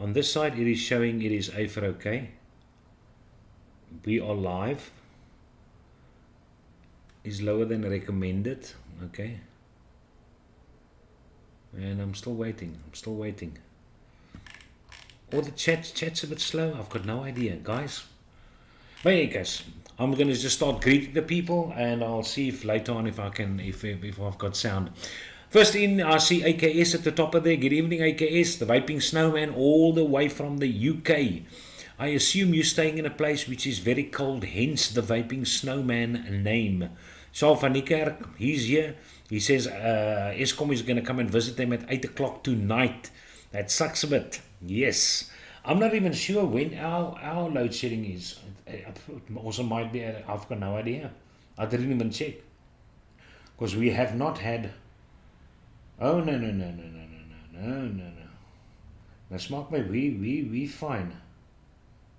On this side, it is showing it is A for okay. We are live. Is lower than recommended. Okay. And I'm still waiting. Or the chat's a bit slow. I've got no idea, guys. But yeah, guys, I'm gonna just start greeting the people, and I'll see if later on if I can, if I've got sound. First in, I see AKS at the top of there. Good evening, AKS, the Vaping Snowman, all the way from the UK. I assume you're staying in a place which is very cold, hence the Vaping Snowman name. Charles van Niekerk, he's here. He says Eskom is going to come and visit them at 8 o'clock tonight. That sucks a bit. Yes. I'm not even sure when our load shedding is. It also might be, I've got no idea. I didn't even check. Because we have not had... Oh, no. Now, smaak my, we fine.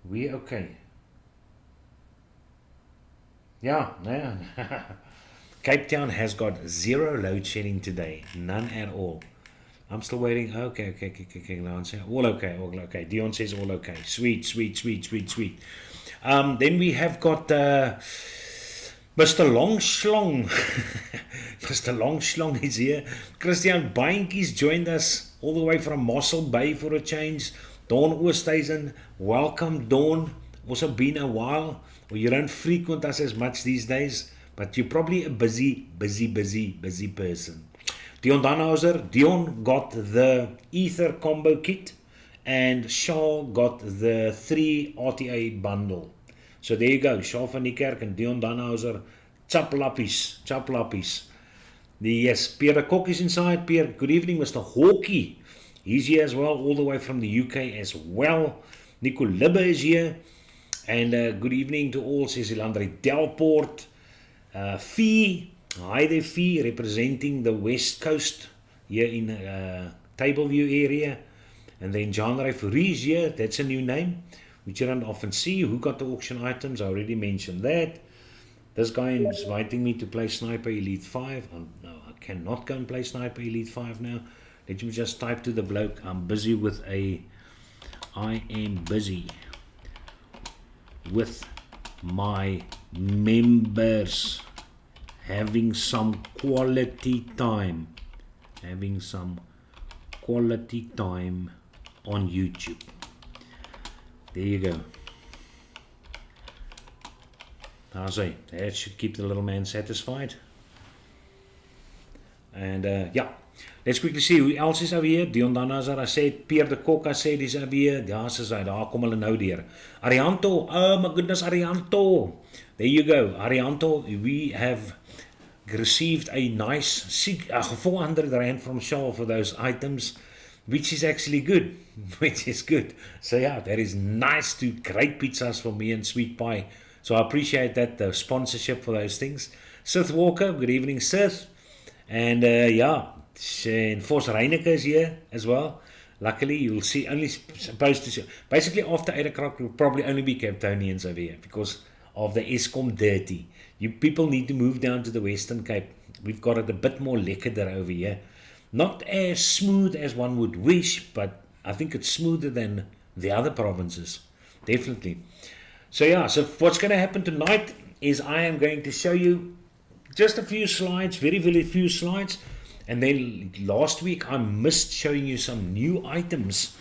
We okay. Yeah. Cape Town has got 0 load shedding today. None at all. I'm still waiting. Okay. All okay. Dion says all okay. Sweet. Then we have got Mr. Longschlong. Mr. Longschlong is here. Christian Bainkies joined us all the way from Mossel Bay for a change. Dawn Oosthuizen. Welcome, Dawn. Also been a while. Well, you don't frequent us as much these days, but you're probably a busy person. Dion Danhauser, Dion got the Ether combo kit, and Shaw got the 3 RTA bundle. So there you go, Shaw van Niekerk and Dion Danhauser, chaplappies. Yes, Pierre de Kok is inside. Pierre, good evening, Mr. Hawkey. He's here as well, all the way from the UK as well. Nico Libbe is here. And good evening to all, says Elandre Delport. Fee, hi there Fee, representing the West Coast here in Tableview area. And then John Ray Fourie is here, that's a new name, which you don't often see. Who got the auction items? I already mentioned that. This guy is inviting me to play Sniper Elite 5. No, I cannot go and play Sniper Elite 5 now. Let me just type to the bloke, I am busy with my members, having some quality time on YouTube. There you go. I say that should keep the little man satisfied. And yeah, let's quickly see who else is over here. Dion Danhauser, I said. Pierre de Kok, I said, is over here. Daar is hy, daar kom hulle nou deur. Arianto, oh my goodness, Arianto. There you go, Arianto. We have received a nice 400 Rand from Shaw for those items, which is actually good. So yeah, that is nice. To great pizzas for me and Sweet Pie. So I appreciate that, the sponsorship for those things. Sith Walker, good evening, Sith. And yeah, and Force Reineke is here as well. Luckily, you'll see, only supposed to see, basically after 8 o'clock, will probably only be Capetonians over here because of the Eskom dirty. You people need to move down to the Western Cape. We've got it a bit more lekkerder over here. Not as smooth as one would wish, but I think it's smoother than the other provinces. Definitely. So yeah, so what's going to happen tonight is I am going to show you just a few slides, very few slides. And then last week I missed showing you some new items.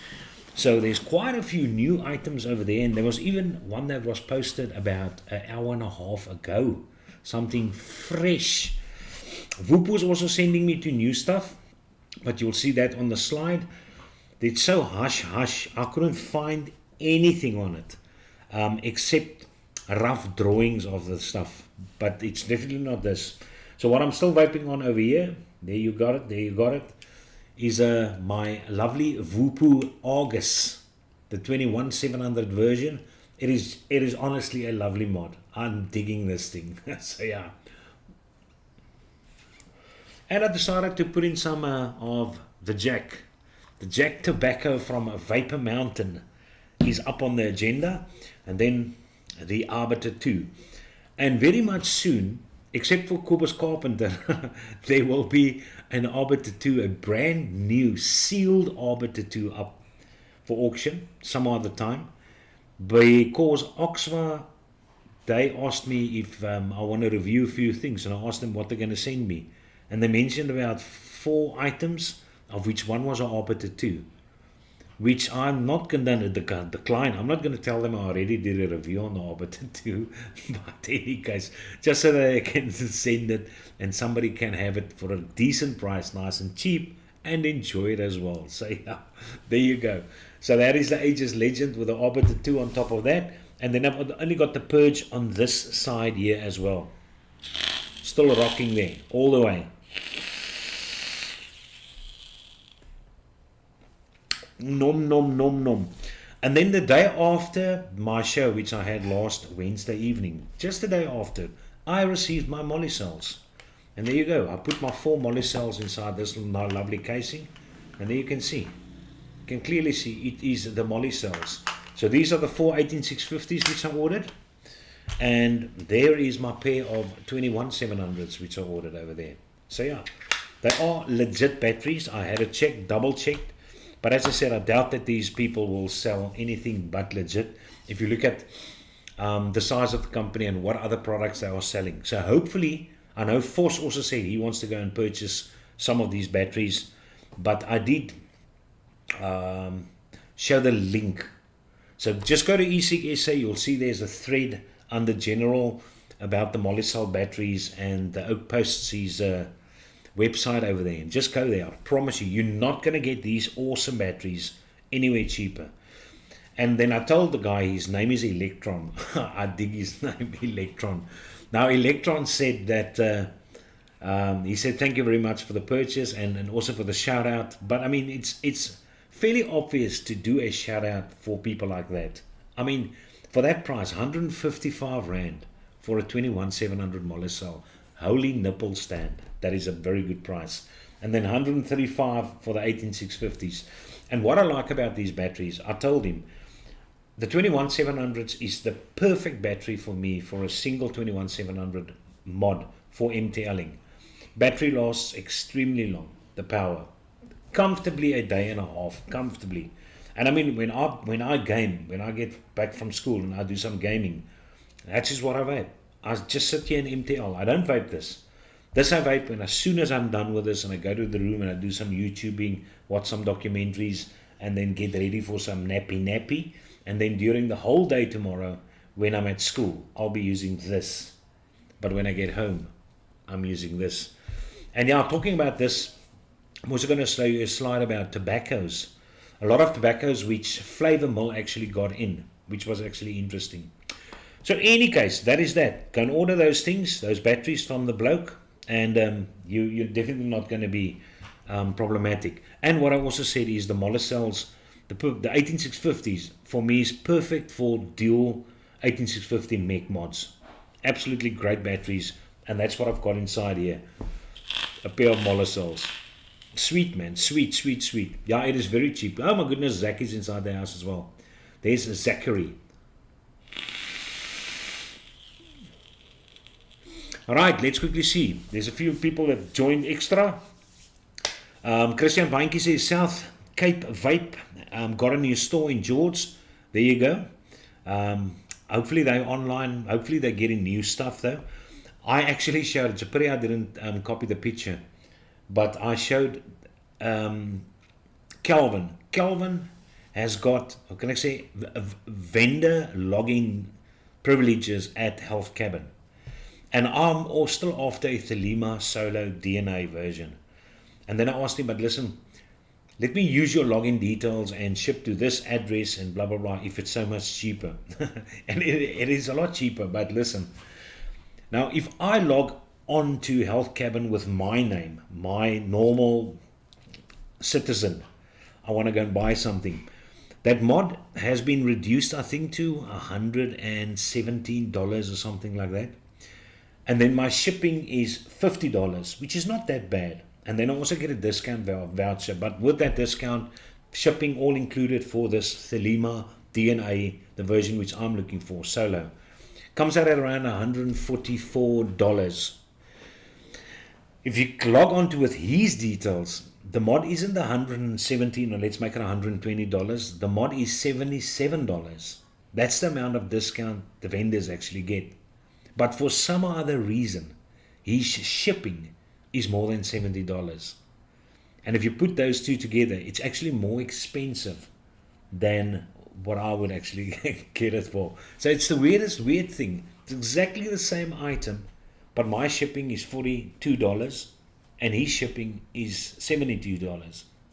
So there's quite a few new items over there. And there was even one that was posted about an hour and a half ago. Something fresh. Vupu is also sending me to new stuff. But you'll see that on the slide. It's so hush. I couldn't find anything on it. Except rough drawings of the stuff. But it's definitely not this. So what I'm still vaping on over here, there you got it, is my lovely Vupu Argus, the 21700 version. It is honestly a lovely mod. I'm digging this thing. So yeah. And I decided to put in some of the Jack. The Jack tobacco from Vapor Mountain is up on the agenda. And then the Arbiter 2. And very much soon, except for Cobus Carpenter, there will be an Arbiter 2, a brand new sealed Arbiter 2 up for auction some other time, because Oxford, they asked me if I want to review a few things, and I asked them what they're going to send me, and they mentioned about 4 items, of which one was an Arbiter 2, which I'm not going to decline. I'm not going to tell them I already did a review on the Arbiter 2, but in any case, just so that they can send it and somebody can have it for a decent price, nice and cheap, and enjoy it as well. So yeah, there you go. So that is the Aegis Legend with the Arbiter 2 on top of that. And then I've only got the Purge on this side here as well. Still rocking there, all the way. Nom, nom, nom, nom. And then the day after my show, which I had last Wednesday evening, just the day after, I received my molly cells. And there you go. I put my 4 molly cells inside this lovely casing. And there you can see. You can clearly see it is the molly cells. So these are the 4 18650s which I ordered. And there is my pair of 21700s which I ordered over there. So yeah, they are legit batteries. I had a check, double checked. But as I said, I doubt that these people will sell anything but legit. If you look at the size of the company and what other products they are selling. So hopefully, I know Force also said he wants to go and purchase some of these batteries. But I did show the link. So just go to eSig SA, you'll see there's a thread under general about the Molicel batteries, and the Oak posts his website over there, and just go there. I promise you, you're not going to get these awesome batteries anywhere cheaper. And then I told the guy his name is Electron. I dig his name, Electron. Now Electron said that he said thank you very much for the purchase and also for the shout out. But I mean, it's fairly obvious to do a shout out for people like that. I mean, for that price, 155 Rand for a 21700 Molicel. Holy nipple stand. That is a very good price. And then 135 for the 18650s. And what I like about these batteries, I told him, the 21700s is the perfect battery for me for a single 21700 mod for MTLing. Battery lasts extremely long, the power. Comfortably a day and a half, comfortably. And I mean, when I game, when I get back from school and I do some gaming, that's just what I vape. I just sit here in MTL. I don't vape this. This I vape when as soon as I'm done with this and I go to the room and I do some YouTubing, watch some documentaries, and then get ready for some nappy. And then during the whole day tomorrow, when I'm at school, I'll be using this. But when I get home, I'm using this. And yeah, talking about this, I'm also going to show you a slide about tobaccos. A lot of tobaccos which Flavor Mill actually got in, which was actually interesting. So in any case, that is that. Go and order those things, those batteries from the bloke, and you're definitely not going to be problematic. And what I also said is the Molicels, the 18650s, for me is perfect for dual 18650 mech mods. Absolutely great batteries, and that's what I've got inside here. A pair of Molicels. Sweet, man. Sweet. Yeah, it is very cheap. Oh my goodness, Zach is inside the house as well. There's Zachary. Alright, let's quickly see. There's a few people that joined extra. Christian Banky says South Cape Vape got a new store in George. There you go. Hopefully they're online. Hopefully they're getting new stuff though. I actually showed, it's a pity I didn't copy the picture, but I showed Kelvin. Kelvin has got, how can I say, vendor login privileges at Health Cabin. And I'm still after a Thelema Solo DNA version. And then I asked him, but listen, let me use your login details and ship to this address and blah, blah, blah, if it's so much cheaper. And it is a lot cheaper, but listen. Now, if I log on to Health Cabin with my name, my normal citizen, I want to go and buy something. That mod has been reduced, I think, to $117 or something like that. And then my shipping is $50, which is not that bad. And then I also get a discount voucher. But with that discount, shipping all included for this Thelema DNA, the version which I'm looking for, solo, comes out at around $144. If you log on to with his details, the mod isn't the 117, or let's make it $120. The mod is $77. That's the amount of discount the vendors actually get. But for some other reason, his shipping is more than $70. And if you put those two together, it's actually more expensive than what I would actually get it for. So it's the weirdest weird thing. It's exactly the same item, but my shipping is $42 and his shipping is $72,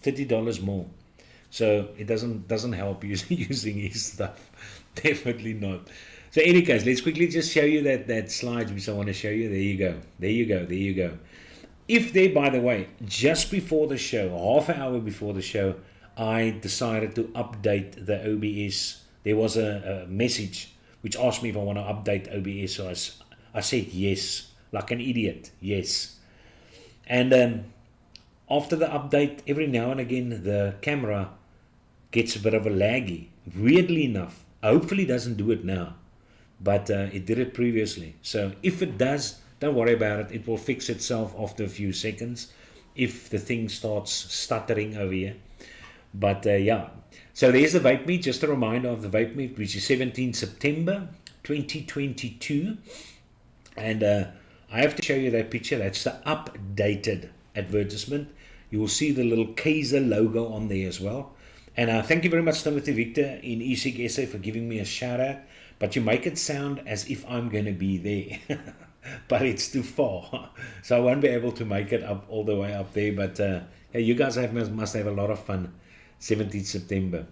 $30 more. So it doesn't help using his stuff. Definitely not. So in any case, let's quickly just show you that slide which I want to show you. There you go. There you go. There you go. If there, by the way, just before the show, half an hour before the show, I decided to update the OBS. There was a message which asked me if I want to update OBS. So I said yes, like an idiot, yes. And after the update, every now and again, the camera gets a bit of a laggy. Weirdly enough, hopefully it doesn't do it now, but it did it previously. So if it does, don't worry about it. It will fix itself after a few seconds if the thing starts stuttering over here. But yeah, so there's the Vape Meet. Just a reminder of the Vape Meet, which is 17 September 2022. And I have to show you that picture. That's the updated advertisement. You will see the little Kaiser logo on there as well. And thank you very much, Timothy Victor in eSig SA, for giving me a shout out. But you make it sound as if I'm going to be there. But it's too far. So I won't be able to make it up all the way up there. But yeah, you guys must have a lot of fun. 17th September.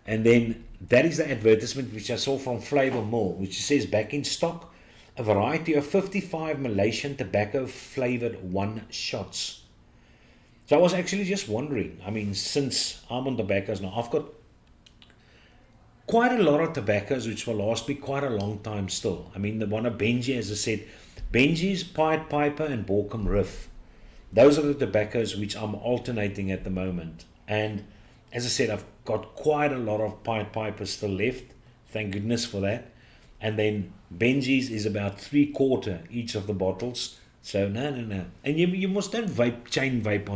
And then that is the advertisement which I saw from Flavor Mill, which says back in stock, a variety of 55 Malaysian tobacco flavored one shots. So I was actually just wondering, I mean, since I'm on tobaccos now, I've got quite a lot of tobaccos which will last me quite a long time still. I mean, the one of Benji, as I said, Benji's, Pied Piper and Borkum Riff. Those are the tobaccos which I'm alternating at the moment. And as I said, I've got quite a lot of Pied Pipers still left. Thank goodness for that. And then Benji's is about 3/4 each of the bottles. So no. And you must don't vape, chain vape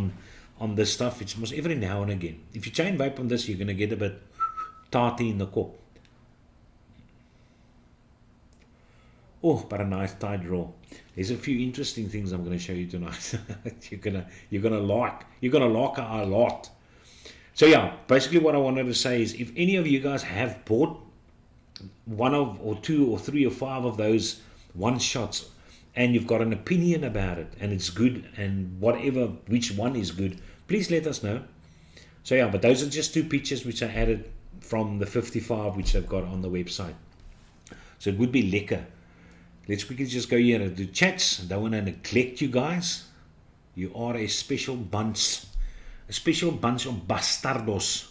on this stuff. It's must every now and again. If you chain vape on this, you're going to get a bit tarty in the kop. Oh, but a nice tight draw. There's a few interesting things I'm going to show you tonight. you're gonna like it a lot. So yeah, basically what I wanted to say is, if any of you guys have bought one of, or two, or three, or five of those one shots, and you've got an opinion about it, and it's good, and whatever, which one is good, please let us know. So yeah, but those are just two pictures which I added from the 55 which I've got on the website. So it would be lekker. Let's quickly just go here and do chats. Don't want to neglect you guys. You are a special bunch of bastardos.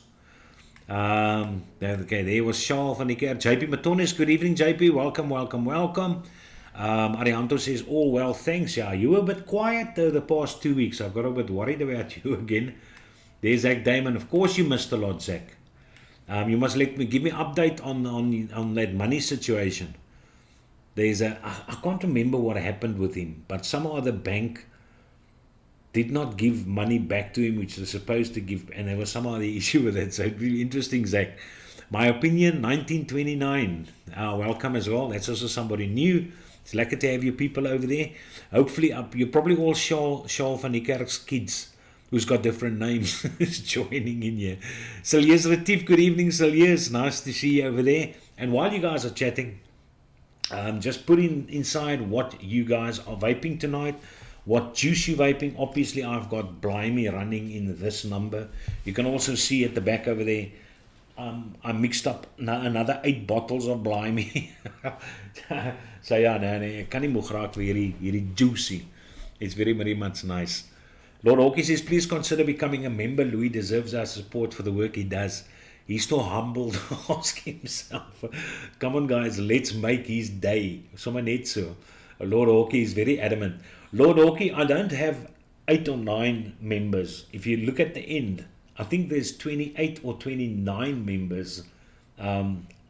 Okay, there was Charles van die Kerk. JP Matonis, good evening, JP. Welcome. Arianto says, all well, thanks. Yeah, you were a bit quiet though the past 2 weeks. I've got a bit worried about you again. There's Zach Damon. Of course you missed a lot, Zach. You must give me update on that money situation. There's I can't remember what happened with him, but somehow the bank did not give money back to him, which they're supposed to give, and there was somehow the issue with it. So it'd be interesting, Zach. My opinion, 1929. Welcome as well. That's also somebody new. It's lekker to have you people over there. Hopefully, you're probably all Charles van die Kerk's kids, who's got different names, is joining in here. Saliers Retief, good evening, Saliers. Nice to see you over there. And while you guys are chatting, just put inside what you guys are vaping tonight, what juice you're vaping. Obviously, I've got Blimey running in this number. You can also see at the back over there, I mixed up another 8 bottles of Blimey. So yeah, ek kan nie moeg raak vir hierdie juicy. It's very, very much nice. Lord Hawkey says, please consider becoming a member. Louis deserves our support for the work he does. He's too humble to ask himself. Come on, guys, let's make his day. Sommer net so. Lord Hawkey is very adamant. Lord Hawkey, I don't have 8 or 9 members. If you look at the end, I think there's 28 or 29 members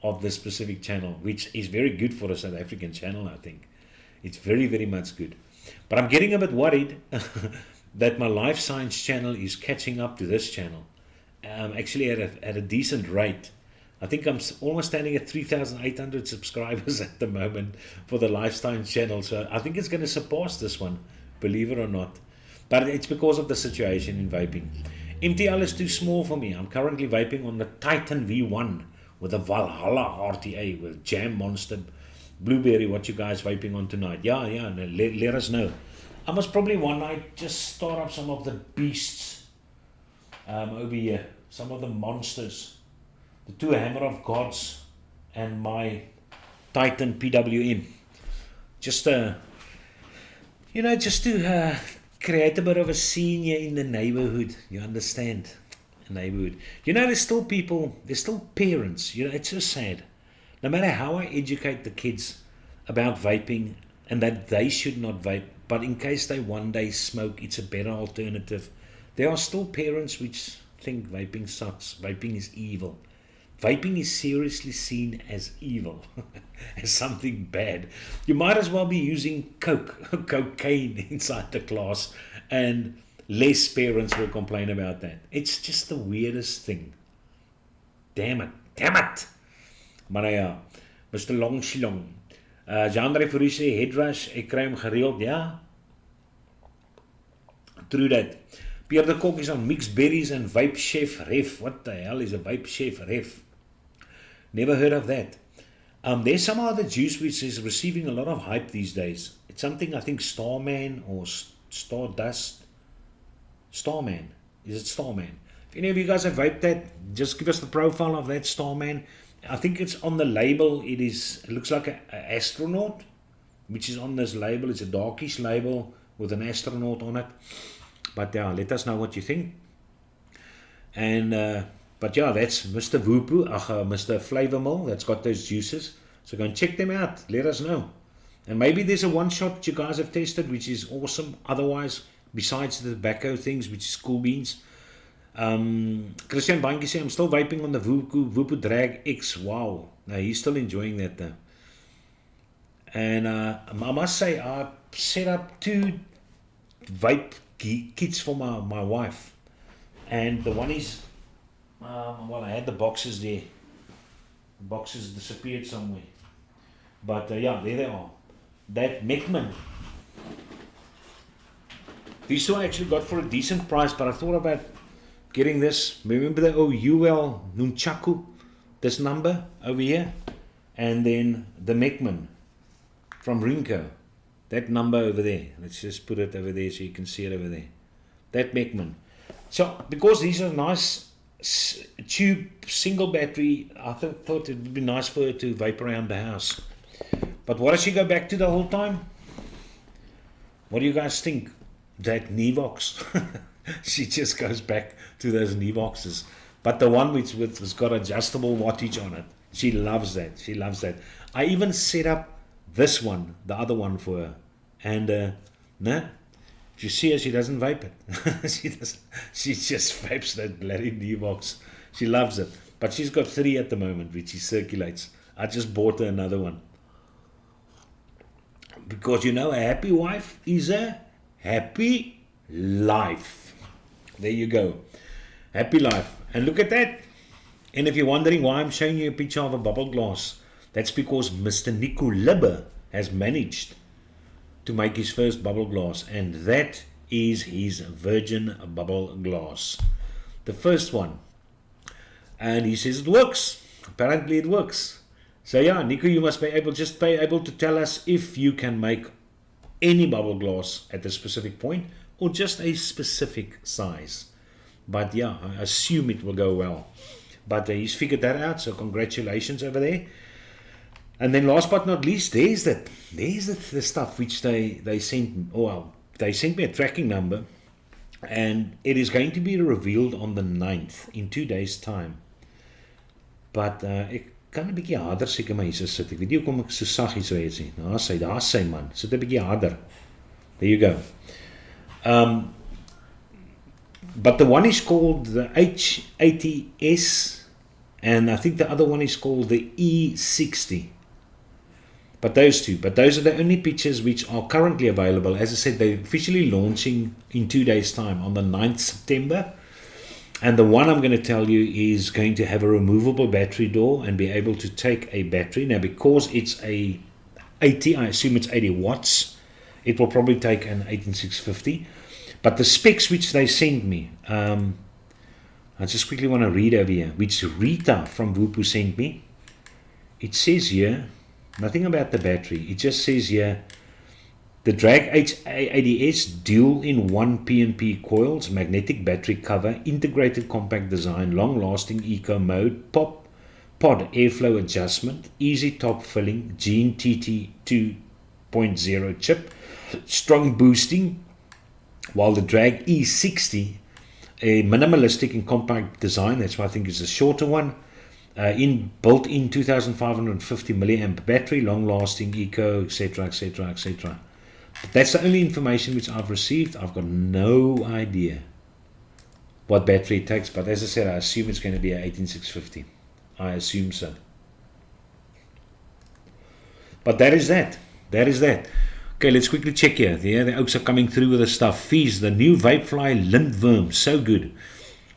of this specific channel, which is very good for a South African channel, I think. It's very, very much good. But I'm getting a bit worried that my life science channel is catching up to this channel. Actually at a decent rate. I think I'm almost standing at 3,800 subscribers at the moment for the life science channel. So I think it's going to surpass this one, believe it or not. But it's because of the situation in vaping. MTL is too small for me. I'm currently vaping on the Titan V1 with a Valhalla RTA with Jam Monster, Blueberry. What you guys vaping on tonight? Yeah, let us know. I must probably one night just start up some of the beasts over here, some of the monsters, the two Hammer of Gods and my Titan PWM. Just just to create a bit of a scene here in the neighborhood. You understand? Neighborhood. There's still people, there's still parents. It's so sad. No matter how I educate the kids about vaping and that they should not vape, but in case they one day smoke, it's a better alternative. There are still parents which think vaping sucks. Vaping is evil. Vaping is seriously seen as evil, as something bad. You might as well be using cocaine inside the class, and less parents will complain about that. It's just the weirdest thing. Damn it. Maar ja, Mr. Longshilong. Jean-André Fourie sê, headrush, ek kry hom gereeld, ja. True that. Pierre de Kok is on mixed berries and vape chef ref. What the hell is a vape chef ref? Never heard of that. There's some other juice which is receiving a lot of hype these days. It's something I think Starman or Stardust. Starman. Is it Starman? If any of you guys have vaped that, just give us the profile of that Starman. I think it's on the label. It looks like an astronaut, which is on this label. It's a darkish label with an astronaut on it. But yeah, let us know what you think. And but yeah, that's Mr. Wupu, Mr. Flavor Mill, that's got those juices. So go and check them out. Let us know. And maybe there's a one shot that you guys have tested, which is awesome. Otherwise, besides the tobacco things, which is cool beans. Christian Banki say, I'm still vaping on the Wupu Drag X. Wow. Now he's still enjoying that though. And I must say, I set up 2 vape kits for my wife. And the one is, I had the boxes there. The boxes disappeared somewhere. But yeah, there they are. That Meckman. These two I actually got for a decent price, but I thought about getting this. Remember the UL Nunchaku? This number over here? And then the Meckman from Rinko. That number over there. Let's just put it over there so you can see it over there. That Meckman. So, because these are nice tube single battery, I thought it would be nice for her to vape around the house. But what does she go back to the whole time? What do you guys think? That Nevox. She just goes back to those Nevoxes. But the one which has got adjustable wattage on it, she loves that. She loves that. I even set up this one, the other one for her. And no, if you see her, she doesn't vape it. She just vapes that bloody Nevox. She loves it. But she's got 3 at the moment, which she circulates. I just bought her another one. Because a happy wife is a happy life. There you go. Happy life. And look at that. And if you're wondering why I'm showing you a picture of a bubble glass, that's because Mr. Nico Libber has managed to make his first bubble glass, and that is his virgin bubble glass, the first one. And he says it works. Apparently it works. So yeah, Nico, you must be able to tell us if you can make any bubble glass at a specific point or just a specific size. But yeah, I assume it will go well. But he's figured that out, so congratulations over there. And then last but not least, there's the stuff which they sent. Well, they sent me a tracking number, and it is going to be revealed on the 9th in 2 days' time. But ek kan 'n bietjie harder seker maar hier sit. Ek weet nie hoekom ek so saggies so het nie. Daar's sy man. Sit 'n bietjie harder. There you go. But the one is called the H80S, and I think the other one is called the E60. But those are the only pictures which are currently available. As I said, they're officially launching in 2 days' time on the 9th September. And the one I'm going to tell you is going to have a removable battery door and be able to take a battery. Now, because it's a 80, I assume it's 80 watts, it will probably take an 18650. But the specs which they sent me, I just quickly want to read over here, which Rita from Vupu sent me. It says here, nothing about the battery. It just says here, the Drag H80S dual in 1 PNP coils, magnetic battery cover, integrated compact design, long-lasting eco mode, pod airflow adjustment, easy top filling, Gene TT 2.0 chip, strong boosting, while the Drag E60, a minimalistic and compact design, that's why I think it's a shorter one, built in 2550 milliamp battery, long-lasting eco, etc., etc., etc. That's the only information which I've received. I've got no idea what battery it takes, but as I said, I assume it's going to be an 18650. I assume so. But that is that. That is that. Okay, let's quickly check here. Yeah, the oaks are coming through with the stuff. Fees, the new Vapefly lintworm, so good.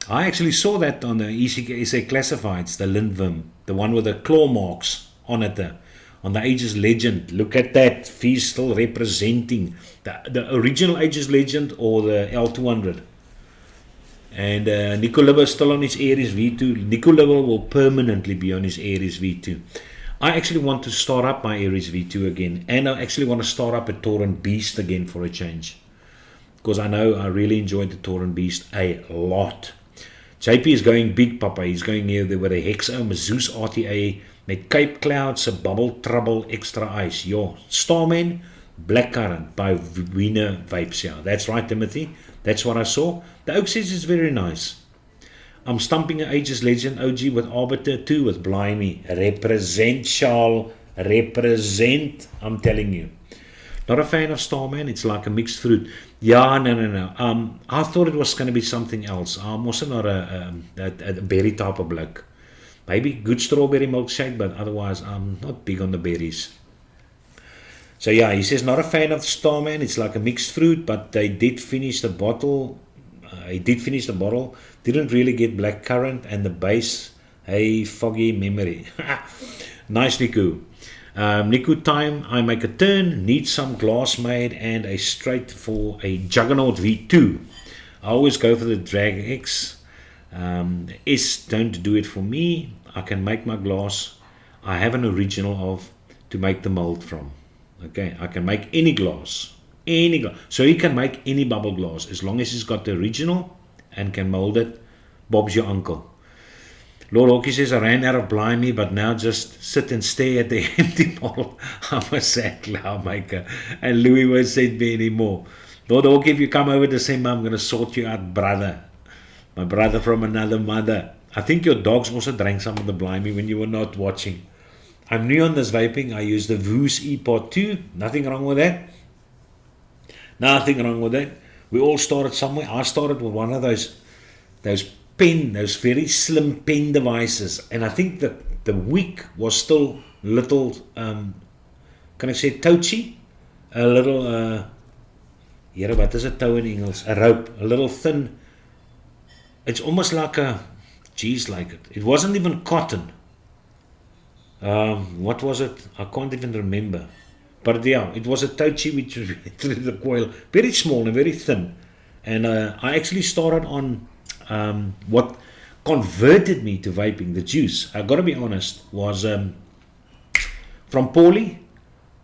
I actually saw that on the ECSA Classifieds, the lintworm, the one with the claw marks on it there. On the Aegis Legend, look at that. Fees still representing the original Aegis Legend or the L200. And Nicolibba is still on his Aries V2. Nicolibba will permanently be on his Aries V2. I actually want to start up my Aries V2 again. And I actually want to start up a Torrent Beast again for a change. Because I know I really enjoyed the Torrent Beast a lot. JP is going big, Papa. He's going here with a Hexo, a Zeus RTA, met Cape Clouds, a Bubble Trouble, Extra Ice. Yo, Starman, Blackcurrant by Wiener Vapes. Yeah, that's right, Timothy. That's what I saw. The oak says it's very nice. I'm stumping an Aegis Legend OG with Arbiter 2 with Blimey. Represent, Charles. Represent. I'm telling you. Not a fan of Starman. It's like a mixed fruit. Yeah, no. I thought it was going to be something else. I'm also not a berry type of bloke. Maybe good strawberry milkshake, but otherwise I'm not big on the berries. So yeah, he says not a fan of Starman. It's like a mixed fruit, but they did finish the bottle. Didn't really get blackcurrant and the base. Hey, foggy memory. Nicely cool. Niku time, I make a turn, need some glass made and a straight for a Juggernaut V2. I always go for the Drag X. S don't do it for me. I can make my glass. I have an original of to make the mold from. Okay, I can make any glass. So he can make any bubble glass as long as he's got the original and can mold it. Bob's your uncle. Lord Hawkey says, I ran out of Blimey, but now just sit and stare at the empty bottle. I'm a sad cloud maker. And Louis won't send me anymore. Lord Hawkey, if you come over December, I'm going to sort you out, brother. My brother from another mother. I think your dogs also drank some of the Blimey when you were not watching. I'm new on this vaping. I use the Voos ePod 2. Nothing wrong with that. Nothing wrong with that. We all started somewhere. I started with one of those very slim pen devices. And I think that the wick was still little, can I say touchy? A little, what is a toe in English? A rope, a little thin. It's almost like it wasn't even cotton. What was it? I can't even remember. But yeah, it was a touchy which was through the coil, very small and very thin. And I actually started on what converted me to vaping, the juice. I got to be honest, was from Paulie.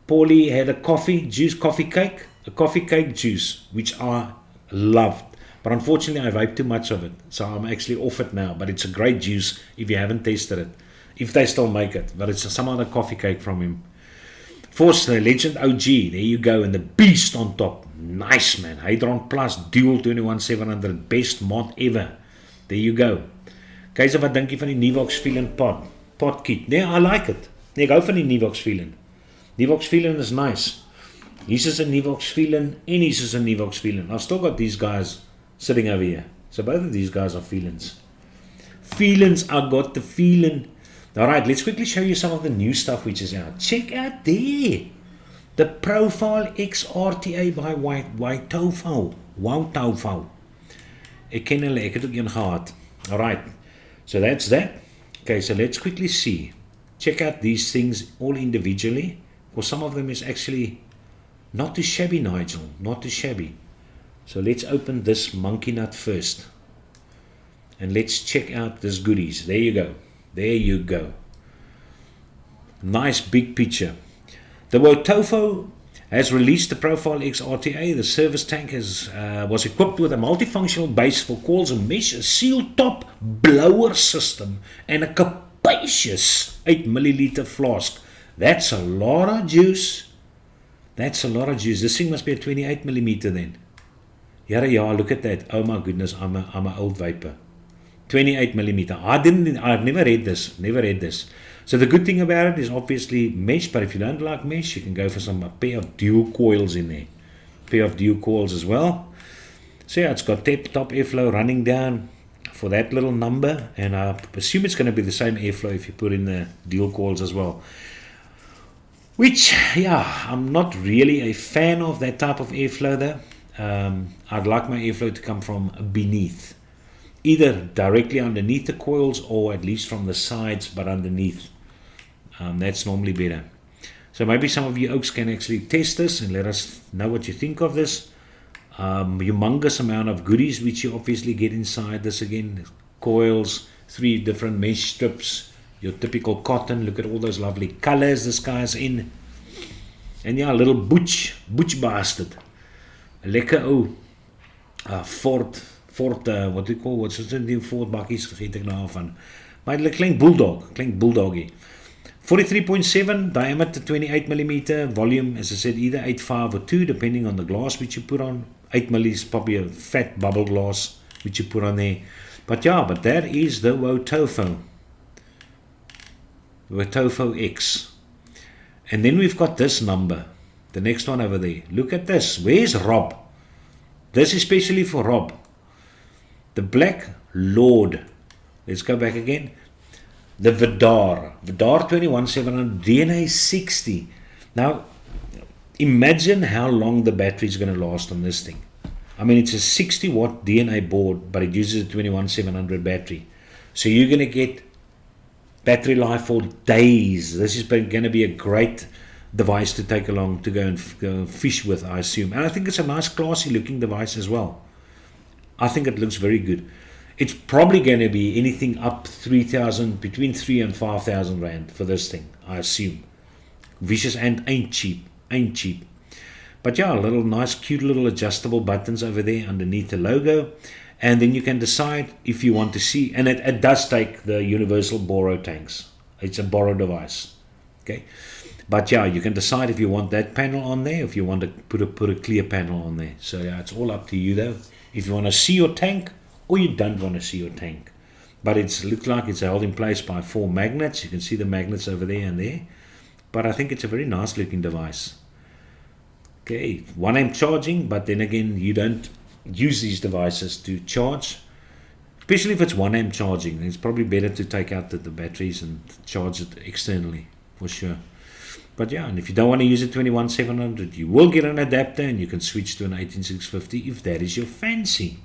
Paulie had a coffee cake juice, which I loved. But unfortunately, I vaped too much of it, so I'm actually off it now. But it's a great juice if you haven't tasted it, if they still make it. But it's some other coffee cake from him. Force the Legend OG, there you go, and the beast on top. Nice, man. Hadron Plus Dual 21700, best mod ever. There you go. Keizer, wat dink jy van die Nivox Feeling pod kit? Nee, I like it. Nee, ek hou van die Nivox Feeling. Nivox Feeling is nice. Hier is a Nivox Feeling en hier is a Nivox Feeling. I've still got these guys sitting over here. So both of these guys are feelings. Feelings, I got the feeling. All right, let's quickly show you some of the new stuff which is out. Check out there. The Profile X RTA by White Tofu. Wow Tofu. Ek ken hulle, ek het ook een gehad. All right, so that's that. Okay, so let's quickly see. Check out these things all individually. For some of them is actually not too shabby, Nigel, not too shabby. So let's open this monkey nut first. And let's check out this goodies. There you go. There you go. Nice big picture. The Wotofo has released the Profile X RTA. The service tank was equipped with a multifunctional base for coils and mesh, a sealed top blower system, and a capacious 8 milliliter flask. That's a lot of juice. That's a lot of juice. This thing must be a 28 millimeter then. Yeah, look at that. Oh my goodness, I'm an old vapor. 28 millimeter. I've never read this. So the good thing about it is obviously mesh, but if you don't like mesh, you can go for a pair of dual coils in there. Pair of dual coils as well. So yeah, it's got top airflow running down for that little number, and I assume it's going to be the same airflow if you put in the dual coils as well. Which, yeah, I'm not really a fan of that type of airflow though. I'd like my airflow to come from beneath. Either directly underneath the coils or at least from the sides but underneath. That's normally better. So maybe some of you oaks can actually test this and let us know what you think of this. Humongous amount of goodies which you obviously get inside this again. Coils, 3 different mesh strips, your typical cotton. Look at all those lovely colors this guy's in. And yeah, a little butch bastard. A lekker Ford, wat ek call, what's the new Ford bakkies, vergeet ek nou van. Maar het klink bulldoggy. 43.7 diameter, 28 millimeter, volume, as I said, either 8.5 or 2, depending on the glass which you put on. 8 milli is probably a fat bubble glass which you put on there. But yeah, but that is the Wotofo X. And then we've got this number, the next one over there. Look at this. Where's Rob? This is especially for Rob. The Black Lord. Let's go back again. The Vidar 21700 DNA 60. Now, imagine how long the battery is going to last on this thing. I mean, it's a 60 watt DNA board, but it uses a 21700 battery. So you're going to get battery life for days. This is going to be a great device to take along to go and fish with, I assume. And I think it's a nice classy looking device as well. I think it looks very good. It's probably going to be anything up 3,000, between 3 and 5,000 rand for this thing, I assume. Vicious and ain't cheap. But yeah, little nice, cute little adjustable buttons over there underneath the logo. And then you can decide if you want to see, and it does take the universal Boro tanks. It's a Boro device. Okay. But yeah, you can decide if you want that panel on there, if you want to put a clear panel on there. So yeah, it's all up to you though. If you want to see your tank, or you don't want to see your tank. But it looks like it's held in place by 4 magnets. You can see the magnets over there and there. But I think it's a very nice looking device. Okay, 1 amp charging, but then again, you don't use these devices to charge. Especially if it's 1 amp charging, it's probably better to take out the batteries and charge it externally, for sure. But yeah, and if you don't want to use a 21700, you will get an adapter and you can switch to an 18650 if that is your fancy.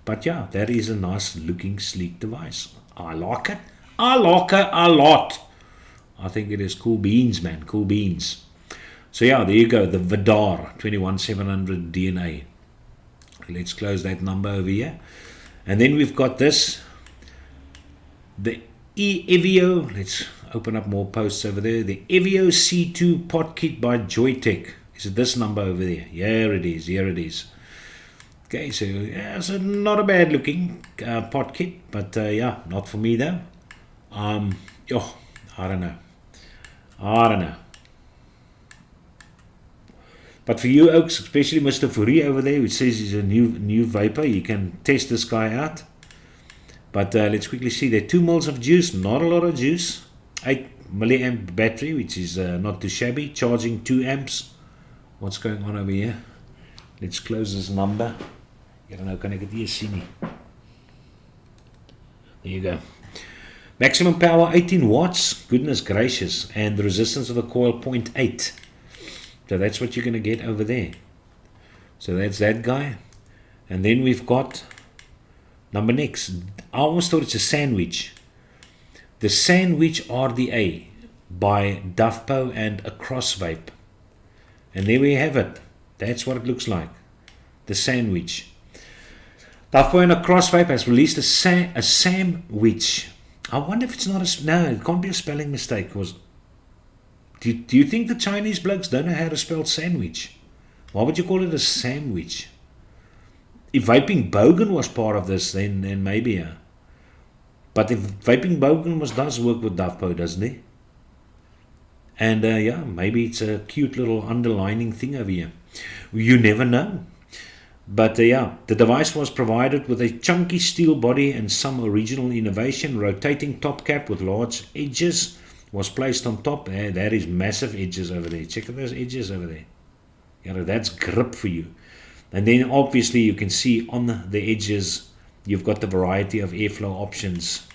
But yeah, that is a nice looking sleek device. I like it. I like it a lot. I think it is cool beans, man. Cool beans. So yeah, there you go. The Vidar 21700 DNA. Let's close that number over here. And then we've got this. The Evio. Let's open up more posts over there. The Evio C2 pot kit by Joytech. Is it this number over there? Here it is. Here it is. Okay, so yeah, it's not a bad looking pot kit, but yeah, not for me though. I don't know. But for you oaks, especially Mr. Fourie over there, who says he's a new vapor, you can test this guy out. But let's quickly see. There are 2 mils of juice, not a lot of juice. 8 milliamp battery, which is not too shabby. Charging 2 amps. What's going on over here? Let's close this number. Here nou kan ek dit hier sien nie. There you go. Maximum power 18 watts, goodness gracious, and the resistance of the coil 0.8. So that's what you're going to get over there. So that's that guy. And then we've got number next. I almost thought it's a sandwich. The Sandwich RDA by Duffpo and Across Vape. And there we have it. That's what it looks like. The Sandwich. Duffpo and Across Vape has released a sandwich. I wonder if it's not a... No, it can't be a spelling mistake. Because do you think the Chinese blokes don't know how to spell sandwich? Why would you call it a sandwich? If Vaping Bogan was part of this, then maybe, yeah. But if Vaping Bogan does work with Duffpo, doesn't he? And yeah, maybe it's a cute little underlining thing over here. You never know. But yeah, the device was provided with a chunky steel body and some original innovation. Rotating top cap with large edges was placed on top. That is massive edges over there. Check out those edges over there. Yeah, that's grip for you. And then obviously you can see on the edges you've got the variety of airflow options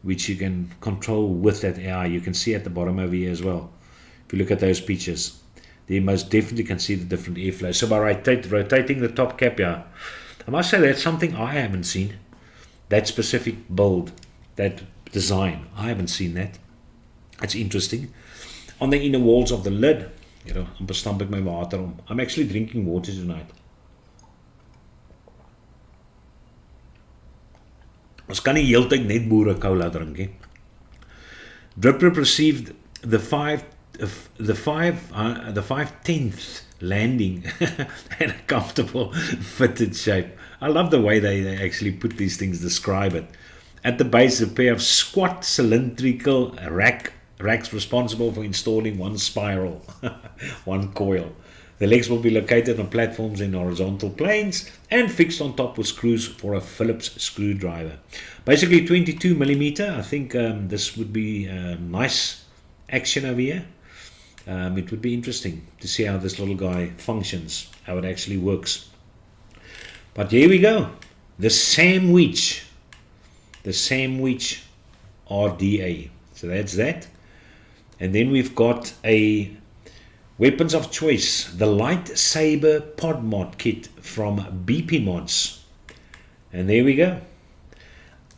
which you can control with that AI. You can see at the bottom over here as well. If you look at those pictures, you most definitely can see the different airflow. So by rotating the top cap, yeah, I must say that's something I haven't seen. That specific build, that design, I haven't seen that. That's interesting. On the inner walls of the lid, you know, I'm actually drinking water tonight. Ons kan nie heeltyd net boere cola drink nie. Drip received the 5/10th landing and a comfortable fitted shape. I love the way they actually put these things, describe it. At the base, a pair of squat cylindrical racks responsible for installing one spiral, one coil. The legs will be located on platforms in horizontal planes and fixed on top with screws for a Phillips screwdriver. Basically 22mm. I think this would be nice action over here. It would be interesting to see how this little guy functions, how it actually works. But here we go. The Sandwich RDA. So that's that. And then we've got a weapons of choice, the Lightsaber Pod Mod kit from BP Mods. And there we go.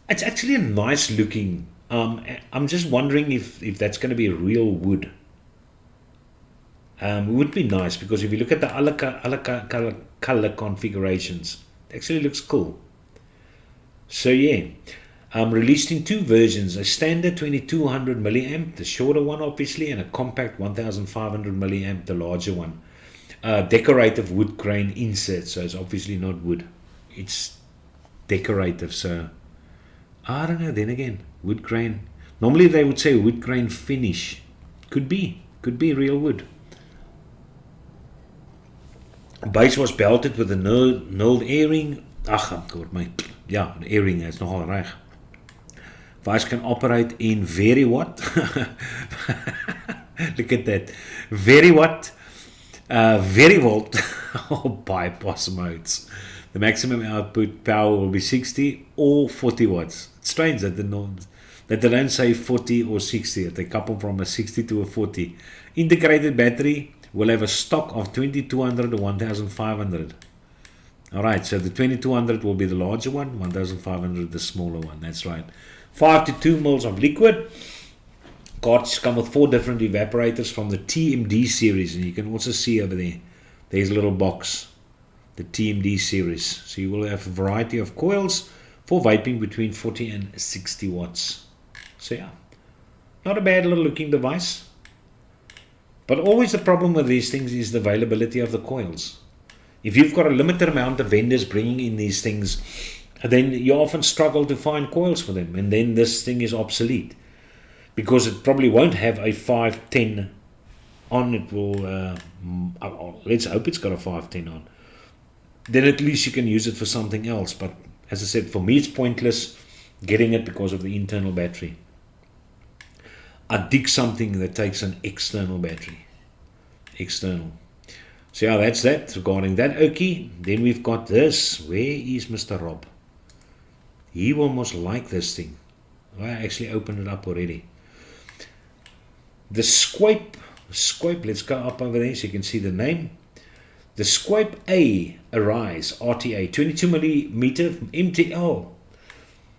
It's actually a nice looking, I'm just wondering if that's going to be real wood. It would be nice because if you look at the other color configurations, it actually looks cool. So yeah, released in two versions, a standard 2200 milliamp, the shorter one obviously, and a compact 1500 milliamp, the larger one. Decorative wood grain insert, so it's obviously not wood, it's decorative. So I don't know, then again, wood grain, normally they would say wood grain finish. Could be real wood. Base was belted with a knurled airing. Ja, the airing is nogal reg. Vice can operate in very what? Look at that. Very what? Very volt or bypass modes. The maximum output power will be 60 or 40 watts. It's strange that they don't say 40 or 60. They couple from a 60 to a 40. Integrated battery will have a stock of 2200 to 1500. Alright, so the 2200 will be the larger one, 1500 the smaller one, that's right. 5 to 2 mils of liquid. Cartridges come with 4 different evaporators from the TMD series, and you can also see over there, there's a little box, the TMD series. So you will have a variety of coils for vaping between 40 and 60 watts. So yeah, not a bad little looking device. But always the problem with these things is the availability of the coils. If you've got a limited amount of vendors bringing in these things, then you often struggle to find coils for them, and then this thing is obsolete because it probably won't have a 510 on. It will let's hope it's got a 510 on, then at least you can use it for something else. But as I said, for me it's pointless getting it because of the internal battery. I dig something that takes an external battery. External. So yeah, that's that regarding that Okie. Then we've got this. Where is Mr. Rob? He will most like this thing. I actually opened it up already. The Squape, let's go up over there so you can see the name. The Squape A Arise RTA 22mm MTL.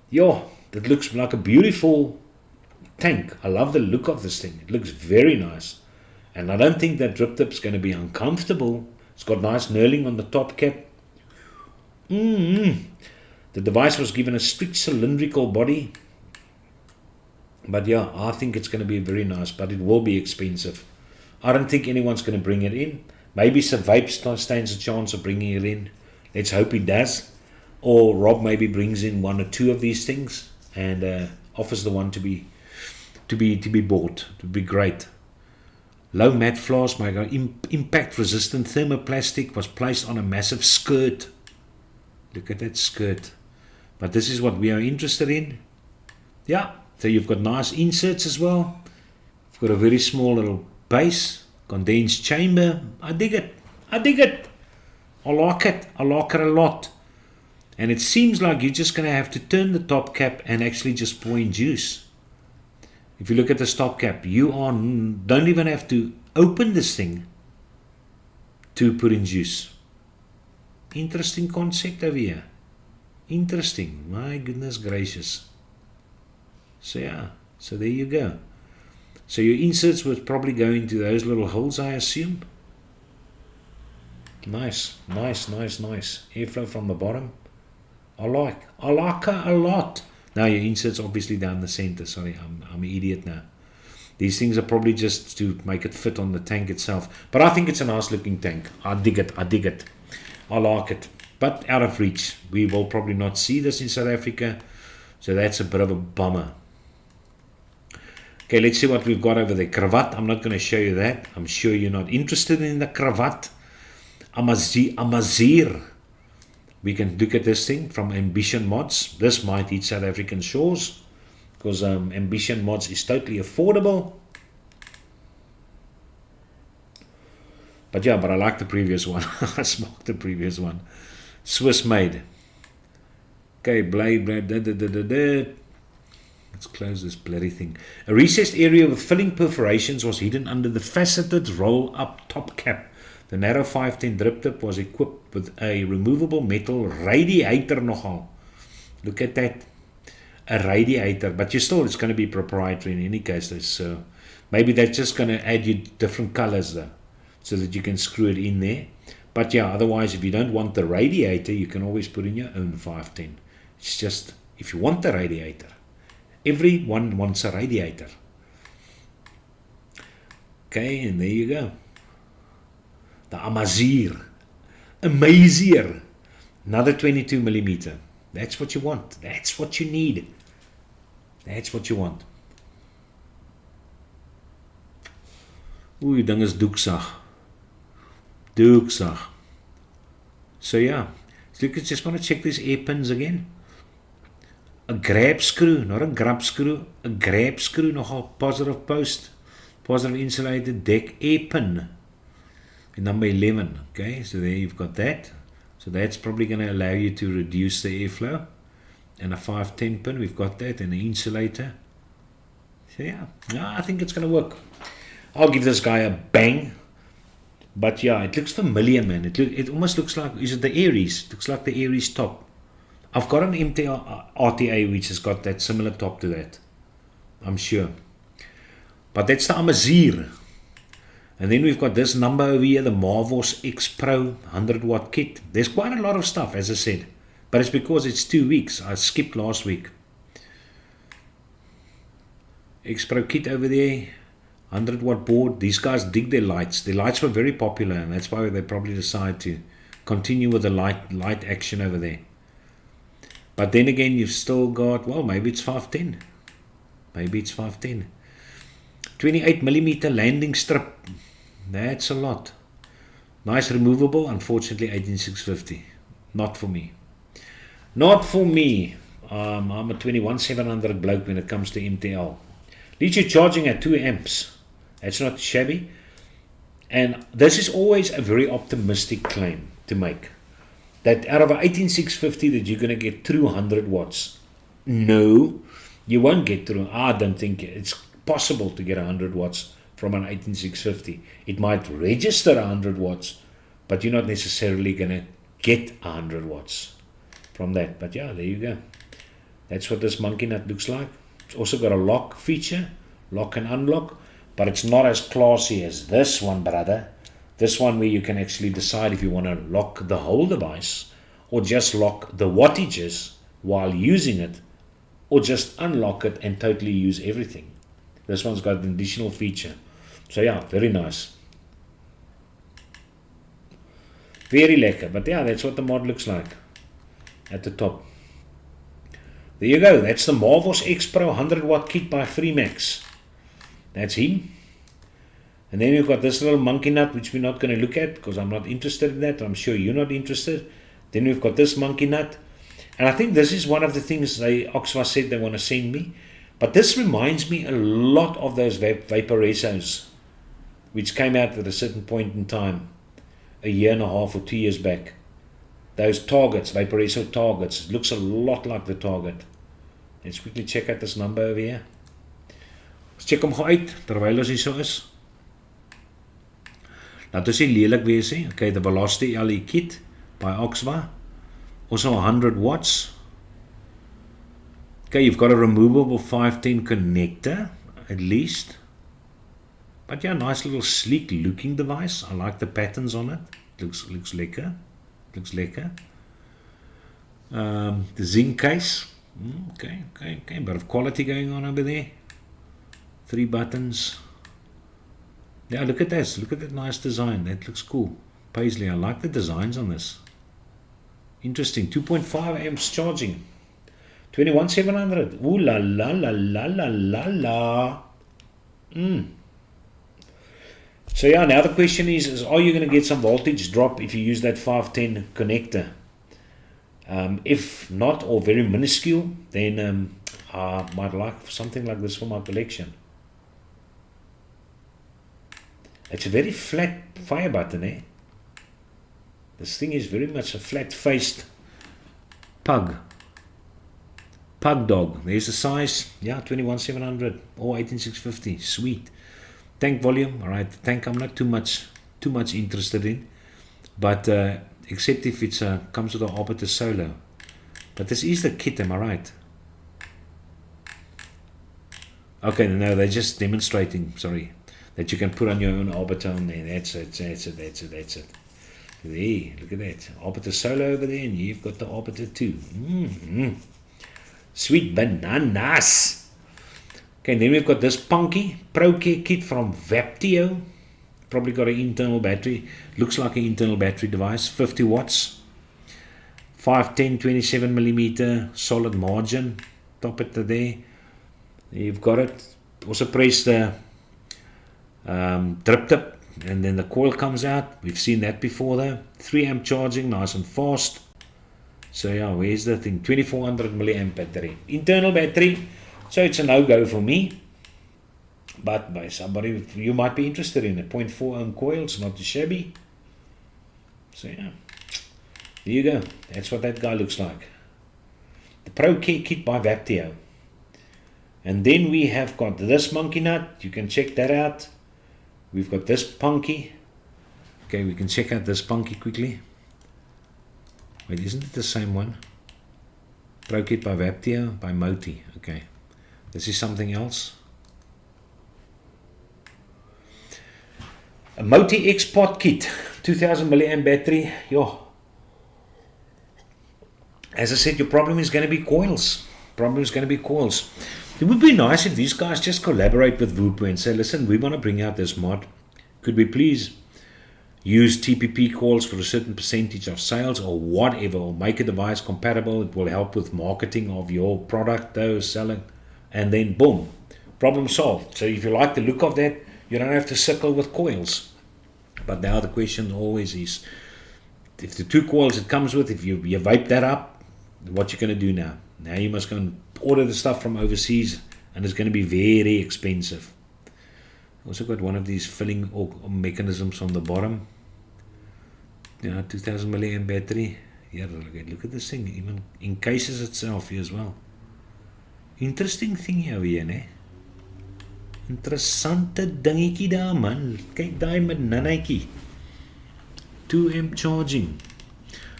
Yo, that looks like a beautiful tank. I love the look of this thing. It looks very nice. And I don't think that drip tip's going to be uncomfortable. It's got nice knurling on the top cap. The device was given a strict cylindrical body. But yeah, I think it's going to be very nice, but it will be expensive. I don't think anyone's going to bring it in. Maybe some Vape stands a chance of bringing it in. Let's hope he does. Or Rob maybe brings in one or two of these things and offers the one to be bought. It would be great. Low mat flask, my impact resistant thermoplastic was placed on a massive skirt. Look at that skirt. But this is what we are interested in. Yeah, so you've got nice inserts as well. You've got a very small little base, condensed chamber. I dig it. I like it. I like it a lot. And it seems like you're just going to have to turn the top cap and actually just pour in juice. If you look at the stop cap, you don't even have to open this thing to put in juice. Interesting concept over here. Interesting. My goodness gracious. So yeah, so there you go. So your inserts would probably go into those little holes, I assume. Nice. Airflow from the bottom. I like it a lot. Now your inserts obviously down the center. Sorry, I'm an idiot now. These things are probably just to make it fit on the tank itself. But I think it's a nice looking tank. I dig it. I like it. But out of reach. We will probably not see this in South Africa. So that's a bit of a bummer. Okay, let's see what we've got over there. Cravat. I'm not going to show you that. I'm sure you're not interested in the cravat. Amazir. We can look at this thing from Ambition Mods. This might hit South African shores because Ambition Mods is totally affordable. But yeah, but I like the previous one. I smoked the previous one. Swiss made. Okay, blade. Let's close this bloody thing. A recessed area with filling perforations was hidden under the faceted roll-up top cap. The narrow 510 drip tip was equipped with a removable metal radiator nogal. Look at that. A radiator. But it's going to be proprietary in any case. So maybe that's just going to add you different colors though, so that you can screw it in there. But yeah, otherwise if you don't want the radiator, you can always put in your own 510. It's just, if you want the radiator. Everyone wants a radiator. Okay, and there you go. The Amazier. Another 22mm. That's what you want. That's what you need. That's what you want. Oeh, die ding is doeksag. So yeah. So you just want to check these air pins again. A grab screw, not a grab screw. A grab screw, nogal positive post. Positive insulated deck air pin. Number 11. Okay, so there you've got that. So that's probably going to allow you to reduce the airflow. And a 510 pin, we've got that, and an insulator. So yeah, I think it's going to work. I'll give this guy a bang. But yeah, it looks familiar, man. It almost looks like, is it the Aries? It looks like the Aries top. I've got an MTL RTA which has got that similar top to that. I'm sure. But that's the Amazier. And then we've got this number over here, the Marvos X Pro 100 watt kit. There's quite a lot of stuff, as I said. But it's because it's 2 weeks. I skipped last week. X Pro kit over there. 100 watt board. These guys dig their lights. Their lights were very popular, and that's why they probably decided to continue with the light action over there. But then again, you've still got, well, maybe it's 510. 28mm landing strip. That's a lot. Nice removable. Unfortunately, 18650. Not for me. I'm a 21700 bloke when it comes to MTL. At least you're charging at 2 amps. That's not shabby. And this is always a very optimistic claim to make. That out of a 18650 that you're going to get 200 watts. No. You won't get through. I don't think it's possible to get 100 watts from an 18650. It might register 100 watts, but you're not necessarily going to get 100 watts from that. But yeah, there you go. That's what this monkey nut looks like. It's also got a lock feature, lock and unlock, but it's not as classy as this one, brother. This one where you can actually decide if you want to lock the whole device or just lock the wattages while using it, or just unlock it and totally use everything. This one's got an additional feature. So yeah, very nice. Very lekker. But yeah, that's what the mod looks like at the top. There you go. That's the Marvos X Pro 100 watt kit by Freemax. That's him. And then we've got this little monkey nut, which we're not going to look at because I'm not interested in that. I'm sure you're not interested. Then we've got this monkey nut. And I think this is one of the things Oxva said they want to send me. But this reminds me a lot of those Vaporesos, which came out at a certain point in time, a year and a half or 2 years back. Those targets, Vaporeso targets, it looks a lot like the target. Let's quickly check out this number over here. Let's check hom uit, terwyl ons hier so is. Laat ons nie lelik wees nie. Okay, the Velocity LE kit by Oxva. Also 100 watts. Okay, you've got a removable 510 connector, at least. But yeah, nice little sleek looking device. I like the patterns on it. Looks lekker. Looks lekker. The zinc case. Okay. A bit of quality going on over there. 3 buttons. Yeah, look at this. Look at that nice design. That looks cool. Paisley, I like the designs on this. Interesting. 2.5 amps charging. 21,700. Ooh la la la la la la la. So yeah, now the question is are you going to get some voltage drop if you use that 510 connector? If not, or very minuscule, then I might like something like this for my collection. It's a very flat fire button, eh? This thing is very much a flat-faced pug dog. There's the size. Yeah, 21,700 or 18,650. Sweet. Tank volume. All right, the tank I'm not too much interested in, but except if it comes with an arbiter solo. But this is the kit, am I right? Okay, no, they're just demonstrating. Sorry, that you can put on your own arbiter on there. That's it. There, look at that. Arbiter solo over there, and you've got the arbiter too. Sweet bananas. Okay, and then we've got this punky Pro Care kit from Vape. Probably got an internal battery. Looks like an internal battery device. 50 watts. 510, 27 millimeter solid margin. Top it there. You've got it. Also press the drip tip, and then the coil comes out. We've seen that before though. 3 amp charging, nice and fast. So yeah, where's the thing? 2400 milliamp battery. Internal battery. So it's a no-go for me. But by somebody you might be interested in it. 0.4 ohm coil, it's not too shabby. So yeah. There you go. That's what that guy looks like. The Pro Care kit by Vape. And then we have got this monkey nut. You can check that out. We've got this punky. Okay, we can check out this punky quickly. Wait, isn't it the same one? Pro kit by Vape by Moti. Okay, this is something else. A Moti X Pot kit, 2000 milliamp battery. Yo. As I said, your problem is going to be coils. It would be nice if these guys just collaborate with Vupu and say, listen, we want to bring out this mod. Could we please use TPP coils for a certain percentage of sales or whatever, or make a device compatible? It will help with marketing of your product, those selling, and then boom, problem solved. So if you like the look of that, you don't have to sickle with coils. But now the question always is, if the 2 coils it comes with, if you vape that up, what you're going to do now? Now you must go and order the stuff from overseas, and it's going to be very expensive. Also got one of these filling mechanisms on the bottom. Yeah, 2000 milliamp battery. Yeah, look at this thing. Even encases itself here as well. Interesting thing hier weer, né? Interessante dingetjie daar, man. Kyk daai met nannetjie. 2M charging.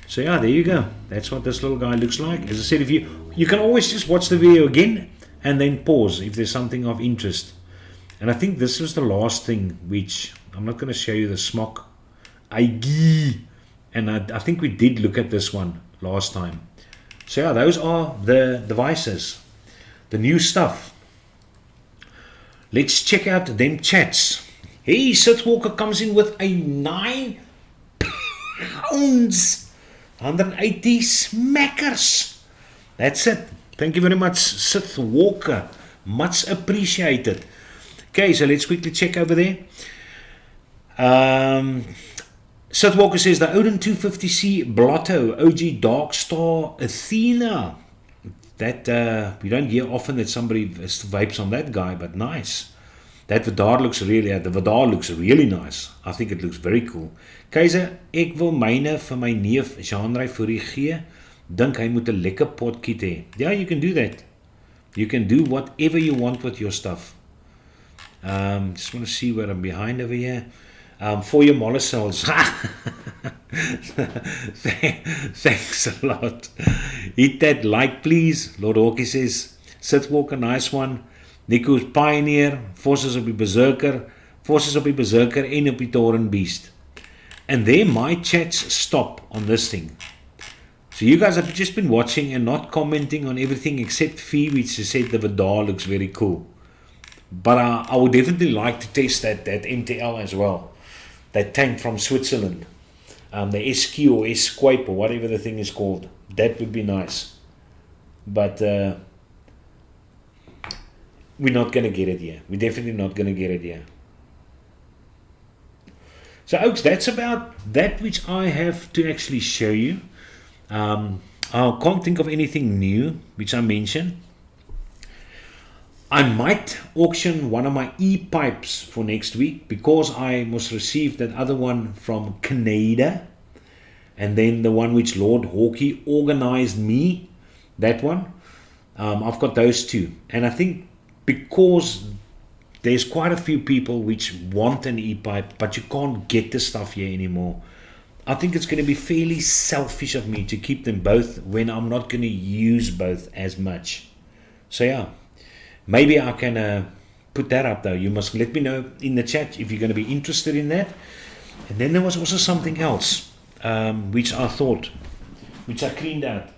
So yeah, there you go. That's what this little guy looks like. As I said, if you can always just watch the video again and then pause if there's something of interest. And I think this was the last thing, which I'm not going to show you the smock. And I think we did look at this one last time. So yeah, those are the devices, the new stuff. Let's check out them chats. Hey, Sithwalker comes in with a 9 pounds, 180 smackers. That's it. Thank you very much, Sithwalker. Much appreciated. Okay, so let's quickly check over there. Seth Walker says the Odin 250C Blotto OG Dark Star Athena. That we don't hear often that somebody vapes on that guy, but nice. That Vidar looks really, the Vidar looks really nice. I think it looks very cool. Keizer, ek wil myne vir my neef Jean-Ray vir die gee. Dink hy moet 'n lekker potkit hê. Yeah, you can do that. You can do whatever you want with your stuff. Just want to see where I'm behind over here. For your molecules. Thanks a lot. Hit that like, please. Lord Hawkie says, Sithwalker, nice one. Nico's Pioneer, Forces op die Berserker en op die Toren Beast. And there my chats stop on this thing. So you guys have just been watching and not commenting on everything except Fee, which said the Vidar looks very cool. But I would definitely like to test that MTL as well. That tank from Switzerland. The SQ or Escape or whatever the thing is called. That would be nice. But we're not going to get it here. We're definitely not going to get it here. So, Oaks, that's about that which I have to actually show you. I can't think of anything new which I mentioned. I might auction one of my e-pipes for next week because I must receive that other one from Canada, and then the one which Lord Hawkie organized me, that one. I've got those two, and I think because there's quite a few people which want an e-pipe but you can't get the stuff here anymore, I think it's going to be fairly selfish of me to keep them both when I'm not going to use both as much. So yeah, maybe I can put that up though. You must let me know in the chat if you're going to be interested in that. And then there was also something else which I cleaned out,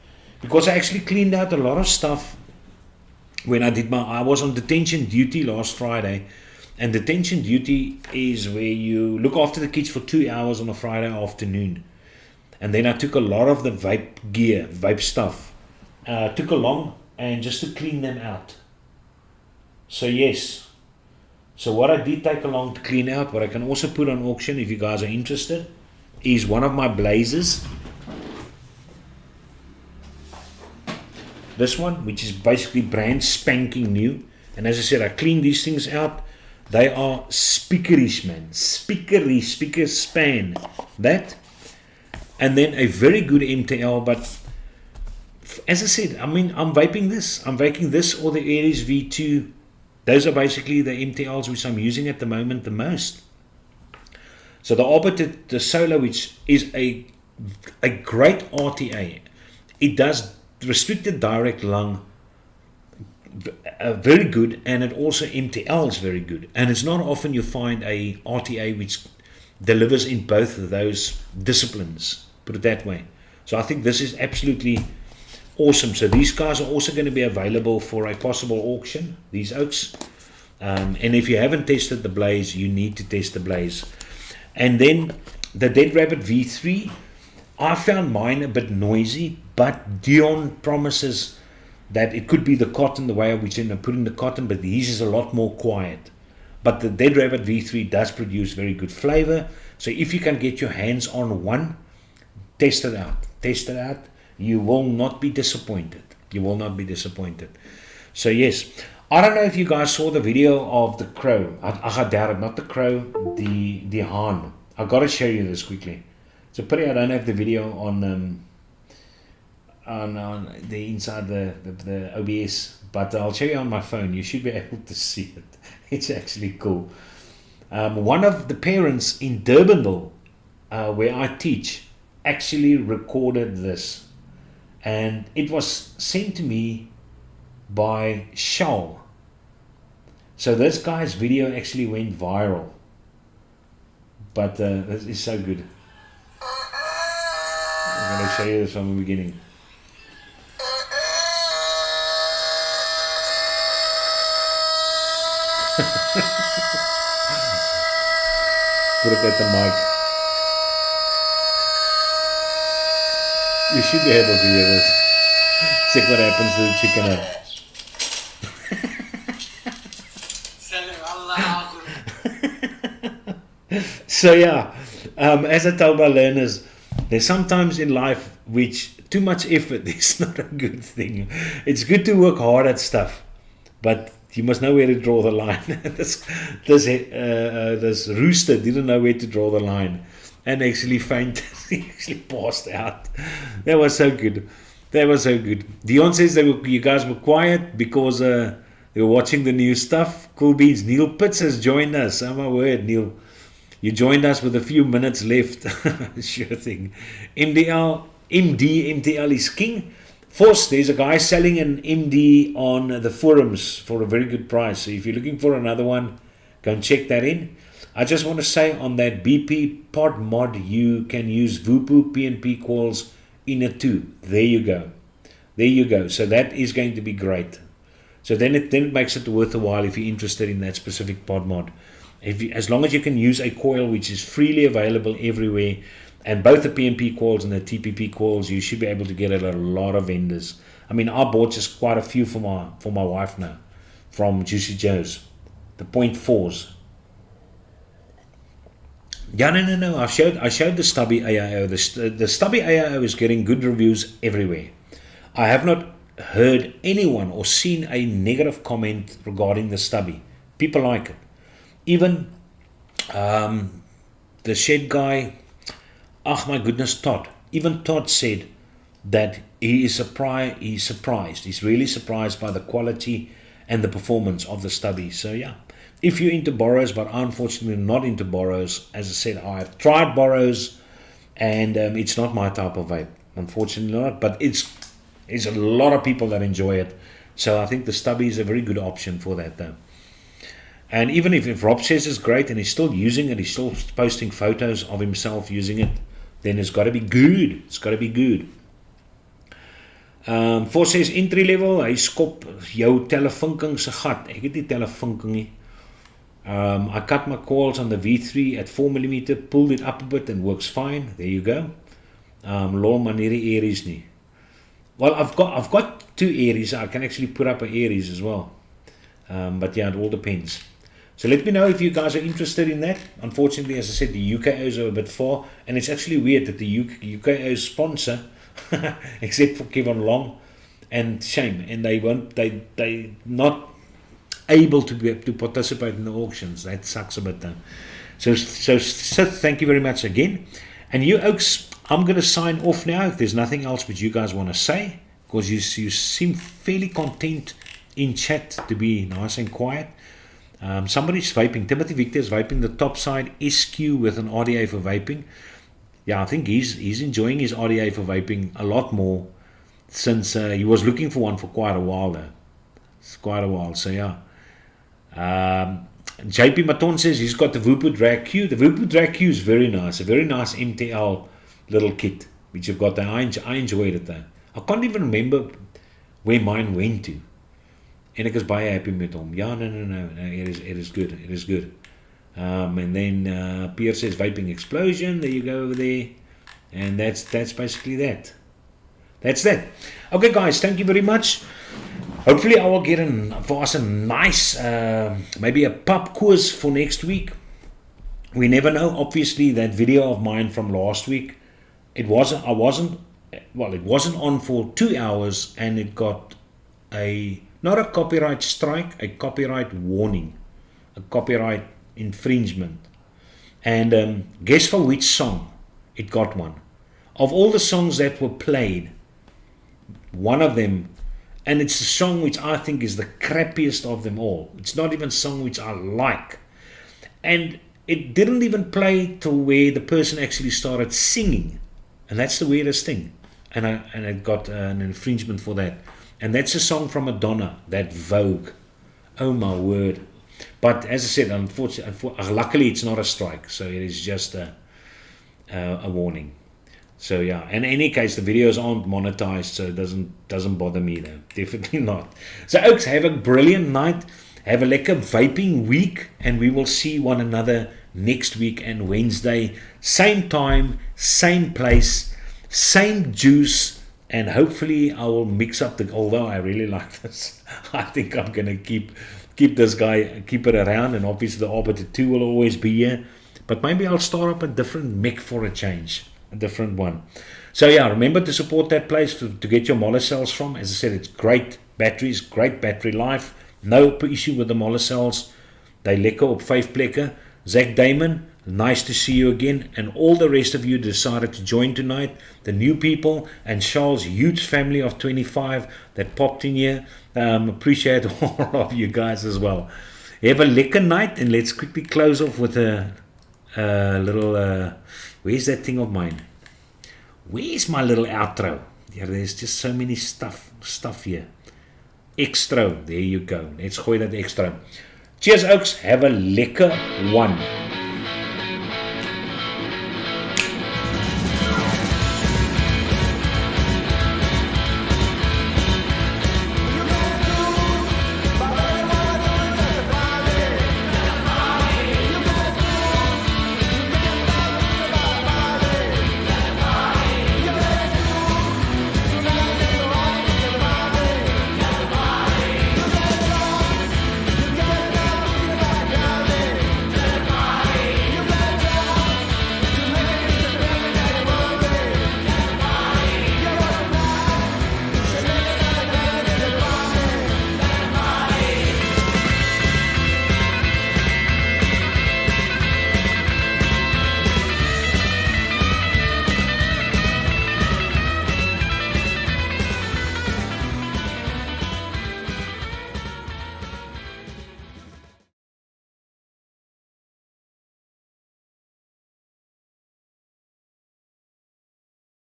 because I actually cleaned out a lot of stuff when I was on detention duty last Friday. And detention duty is where you look after the kids for 2 hours on a Friday afternoon. And then I took a lot of the vape gear, vape stuff, took along and just to clean them out. So yes, so what I did take along to clean out, what I can also put on auction if you guys are interested, is one of my blazers. This one, which is basically brand spanking new. And as I said, I cleaned these things out. They are speakerish, man. Speaker span. That. And then a very good MTL, but as I said, I mean, I'm vaping this. I'm vaping this or the Aries V2. Those are basically the MTLs which I'm using at the moment the most. So the Arbiter, the Solo, which is a great RTA. It does restricted direct lung, very good, and it also MTL is very good. And it's not often you find a RTA which delivers in both of those disciplines, put it that way. So I think this is absolutely awesome. So these guys are also going to be available for a possible auction, these Oaks. And if you haven't tested the Blaze, you need to test the Blaze. And then the Dead Rabbit V3, I found mine a bit noisy, but Dion promises that it could be the cotton, the way I was putting the cotton, but his is a lot more quiet. But the Dead Rabbit V3 does produce very good flavor. So if you can get your hands on one, test it out. Test it out. You will not be disappointed. You will not be disappointed. So yes, I don't know if you guys saw the video of the crow. Not the crow, the haan. I got to show you this quickly. It's a pity I don't have the video on on the inside the OBS, but I'll show you on my phone. You should be able to see it. It's actually cool. One of the parents in Durbanville, where I teach, actually recorded this, and it was sent to me by Shaw. So this guy's video actually went viral, but this is so good. I'm going to show you this from the beginning. Put it at the mic. You should be able to hear this. Check what happens to the chicken. So yeah, as I tell my learners, there's sometimes in life which too much effort is not a good thing. It's good to work hard at stuff, but you must know where to draw the line. This rooster didn't know where to draw the line and actually fainted. He actually passed out. That was so good. That was so good. Dion says you guys were quiet because they were watching the new stuff. Cool beans. Neil Pitts has joined us. Oh my word, Neil. You joined us with a few minutes left. Sure thing. MTL is king. Force, there's a guy selling an MD on the forums for a very good price. So if you're looking for another one, go and check that in. I just want to say on that BP pod mod, you can use Vupu PNP coils in it too. There you go. There you go. So that is going to be great. So then it makes it worth a while if you're interested in that specific pod mod. As long as you can use a coil which is freely available everywhere, and both the PNP coils and the TPP coils, you should be able to get it at a lot of vendors. I mean, I bought just quite a few for my wife now, from Juicy Joe's, the 0.4s. Yeah, no. I showed the stubby AIO. The stubby AIO is getting good reviews everywhere. I have not heard anyone or seen a negative comment regarding the stubby. People like it. Even the shed guy, oh my goodness, Todd. Even Todd said that he's surprised. He's really surprised by the quality and the performance of the stubby. So yeah, if you're into borrows, but unfortunately not into borrows, as I said, I've tried borrows, and it's not my type of vape. Unfortunately not, but it's a lot of people that enjoy it. So I think the stubby is a very good option for that though. And even if Rob says it's great and he's still using it, he's still posting photos of himself using it, then it's got to be good. It's got to be good. Voor says entry level, hy skop jou telefunking se gat. Ek het nie telefunking nie. I cut my coils on the V3 at 4mm, pulled it up a bit and works fine. There you go. Lol, maar nie die Aries nie. Well, I've got two Aries. I can actually put up an Aries as well. But yeah, it all depends. So let me know if you guys are interested in that. Unfortunately, as I said, the UKOs are a bit far, and it's actually weird that the UKOs sponsor, except for Kevin Long, and shame, and they not able to participate in the auctions. That sucks a bit though. So thank you very much again. And you oaks, I'm going to sign off now if there's nothing else which you guys want to say, because you seem fairly content in chat to be nice and quiet. Somebody's vaping. Timothy Victor is vaping the topside SQ with an RDA for vaping. Yeah, I think he's enjoying his RDA for vaping a lot more since he was looking for one for quite a while though. It's quite a while, so yeah. JP Maton says he's got the Vupu Drag Q. The Vupu Drag Q is very nice. A very nice MTL little kit which you've got there. I enjoyed it though. I can't even remember where mine went to. En ek is baie happy met hom. Ja, no, it is good. It is good. And then Pierre says Vaping Explosion. There you go over there. And that's basically that. That's that. Okay, guys, thank you very much. Hopefully I will get for us a nice, maybe a pub quiz for next week. We never know. Obviously, that video of mine from last week, it wasn't on for 2 hours, and it got not a copyright strike, a copyright warning, a copyright infringement. And guess for which song it got one? Of all the songs that were played, one of them, and it's a song which I think is the crappiest of them all. It's not even a song which I like. And it didn't even play to where the person actually started singing. And that's the weirdest thing. And I got an infringement for that. And that's a song from Madonna, that Vogue. Oh my word. But as I said, unfortunately, luckily it's not a strike. So it is just a warning. So yeah, and in any case, the videos aren't monetized, so it doesn't bother me though. Definitely not. So Oaks, have a brilliant night. Have a lekker vaping week, and we will see one another next week and Wednesday. Same time, same place, same juice, and hopefully I will mix up although I really like this, I think I'm going to keep this guy, keep it around, and obviously the Arbiter 2 will always be here. But maybe I'll start up a different mech for a change. A different one. So yeah, remember to support that place to get your molecells from. As I said, it's great batteries, great battery life, no issue with the molecells. They lekker op 5 plekke. Zach Damon, nice to see you again, and all the rest of you decided to join tonight, the new people, and Charles' huge family of 25 that popped in here. Appreciate all of you guys as well. Have a lekker night, and let's quickly close off with a little where's that thing of mine? Where's my little outro? Yeah, there's just so many stuff here. Extra, there you go. Let's gooi dat extra. Cheers, Oaks. Have a lekker one.